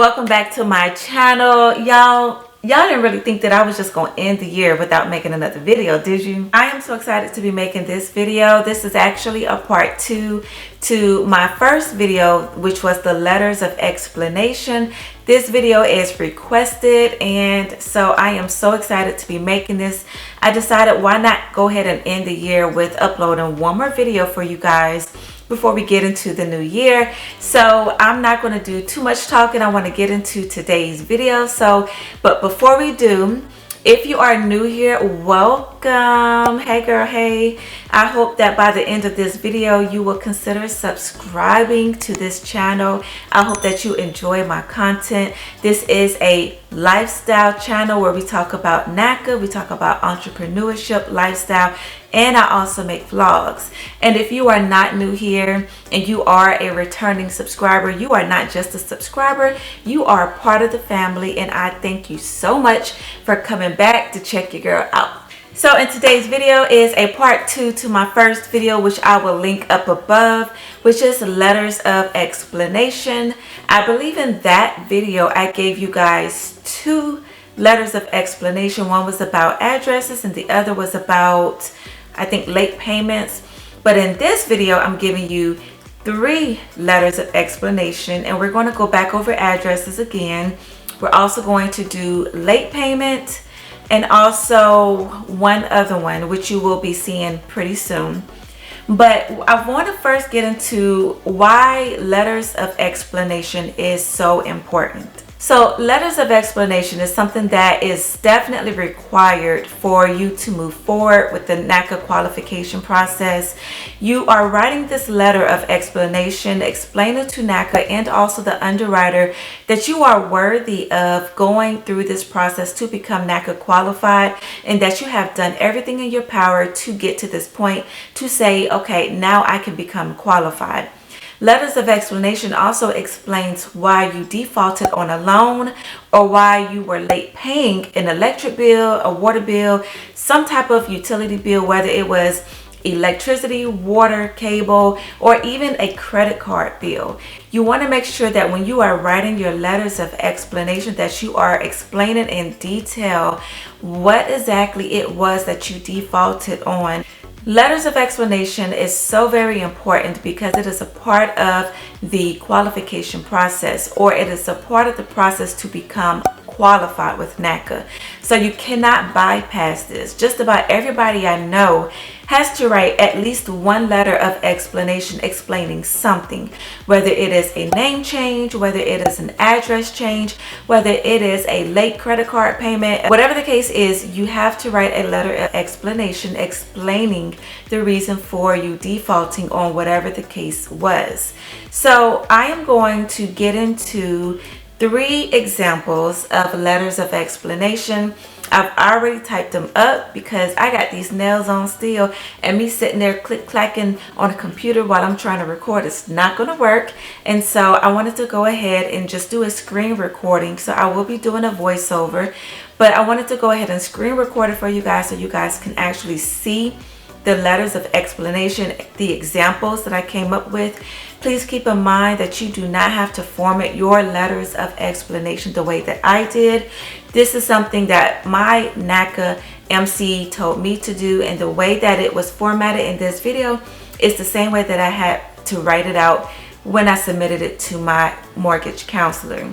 welcome back to my channel. Y'all didn't really think that I was just gonna end the year without making another video, did you? I am so excited to be making this video. This is actually a part 2 to my first video, which was the letters of explanation. This video is requested, and so I am so excited to be making this. I decided, why not go ahead and end the year with uploading one more video for you guys before we get into the new year. So I'm not going to do too much talking. I want to get into today's video. But before we do, if you are new here, welcome. Hey girl, hey. I hope that by the end of this video you will consider subscribing to this channel. I hope that you enjoy my content. This is a lifestyle channel where we talk about NACA, we talk about entrepreneurship, lifestyle, and I also make vlogs. And if you are not new here and you are a returning subscriber, you are not just a subscriber, you are part of the family, and I thank you so much for coming back to check your girl out. So in today's video is a part 2 to my first video, which I will link up above, which is letters of explanation. I believe in that video I gave you guys 2 letters of explanation. One was about addresses and the other was about, I think, late payments. But in this video I'm giving you 3 letters of explanation, and we're going to go back over addresses again. We're also going to do late payment and also one other one, which you will be seeing pretty soon. But I want to first get into why letters of explanation is so important. So letters of explanation is something that is definitely required for you to move forward with the NACA qualification process. You are writing this letter of explanation explaining to NACA and also the underwriter that you are worthy of going through this process to become NACA qualified, and that you have done everything in your power to get to this point to say, okay, now I can become qualified. Letters of explanation also explains why you defaulted on a loan, or why you were late paying an electric bill, a water bill, some type of utility bill, whether it was electricity, water, cable, or even a credit card bill. You want to make sure that when you are writing your letters of explanation that you are explaining in detail what exactly it was that you defaulted on. Letters of explanation is so very important because it is a part of the qualification process, or it is a part of the process to become qualified with NACA. So you cannot bypass this. Just about everybody I know has to write at least one letter of explanation explaining something, whether it is a name change, whether it is an address change, whether it is a late credit card payment. Whatever the case is, you have to write a letter of explanation explaining the reason for you defaulting on whatever the case was. So I am going to get into 3 examples of letters of explanation. I've already typed them up because I got these nails on still, and me sitting there click-clacking on a computer while I'm trying to record, it's not going to work. And so I wanted to go ahead and just do a screen recording. So I will be doing a voiceover, but I wanted to go ahead and screen record it for you guys so you guys can actually see the letters of explanation, the examples that I came up with. Please keep in mind that you do not have to format your letters of explanation the way that I did. This is something that my NACA MC told me to do, and the way that it was formatted in this video is the same way that I had to write it out when I submitted it to my mortgage counselor.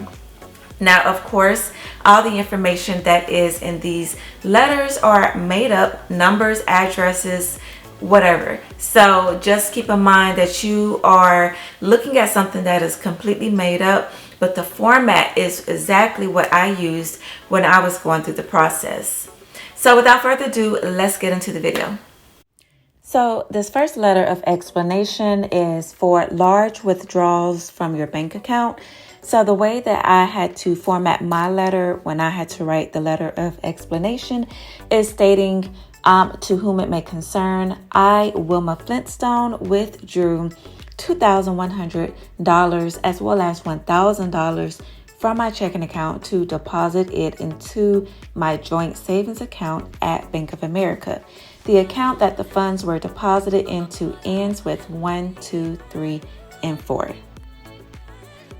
Now, of course, all the information that is in these letters are made up, numbers, addresses, whatever. So just keep in mind that you are looking at something that is completely made up, but the format is exactly what I used when I was going through the process. So without further ado, let's get into the video. So this first letter of explanation is for large withdrawals from your bank account. So the way that I had to format my letter when I had to write the letter of explanation is stating, to whom it may concern, I, Wilma Flintstone, withdrew $2,100 as well as $1,000 from my checking account to deposit it into my joint savings account at Bank of America. The account that the funds were deposited into ends with 1, 2, 3, and 4.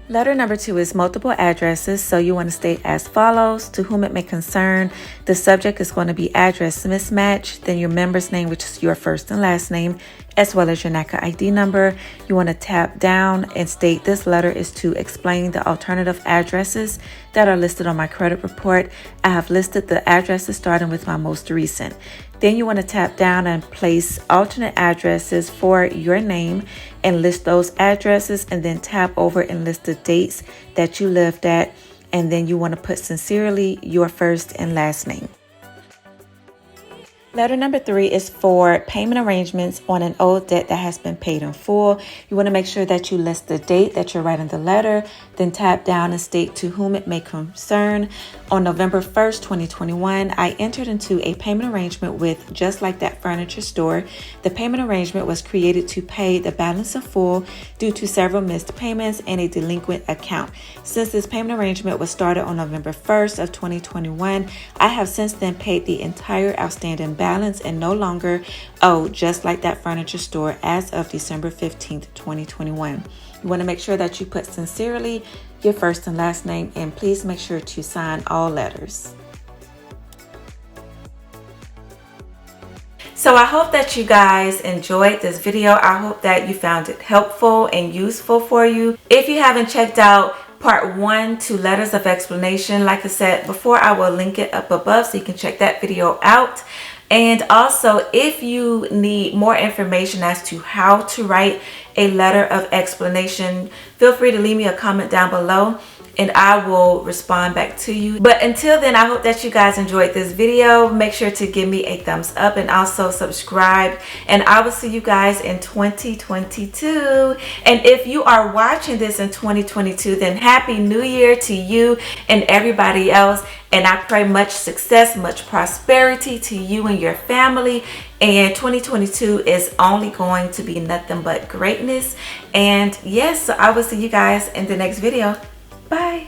Letter number 2 is multiple addresses, so you want to state as follows: to whom it may concern. The subject is going to be address mismatch, then your member's name, which is your first and last name, as well as your NACA ID number. You want to tap down and state this letter is to explain the alternative addresses that are listed on my credit report. I have listed the addresses starting with my most recent. Then you want to tap down and place alternate addresses for your name and list those addresses, and then tap over and list the dates that you lived at. And then you want to put sincerely your first and last name. Letter number 3 is for payment arrangements on an old debt that has been paid in full. You want to make sure that you list the date that you're writing the letter, then tap down and state to whom it may concern. On November 1st, 2021, I entered into a payment arrangement with Just Like That Furniture Store. The payment arrangement was created to pay the balance in full due to several missed payments and a delinquent account. Since this payment arrangement was started on November 1st of 2021, I have since then paid the entire outstanding balance and no longer owe Just Like That Furniture Store as of December 15th, 2021. You want to make sure that you put sincerely your first and last name, and please make sure to sign all letters. So I hope that you guys enjoyed this video. I hope that you found it helpful and useful for you. If you haven't checked out part 1 to letters of explanation, like I said before, I will link it up above so you can check that video out. And also, if you need more information as to how to write a letter of explanation, feel free to leave me a comment down below and I will respond back to you. But until then, I hope that you guys enjoyed this video. Make sure to give me a thumbs up and also subscribe. And I will see you guys in 2022. And if you are watching this in 2022, then Happy New Year to you and everybody else. And I pray much success, much prosperity to you and your family. And 2022 is only going to be nothing but greatness. And yes, so I will see you guys in the next video. Bye.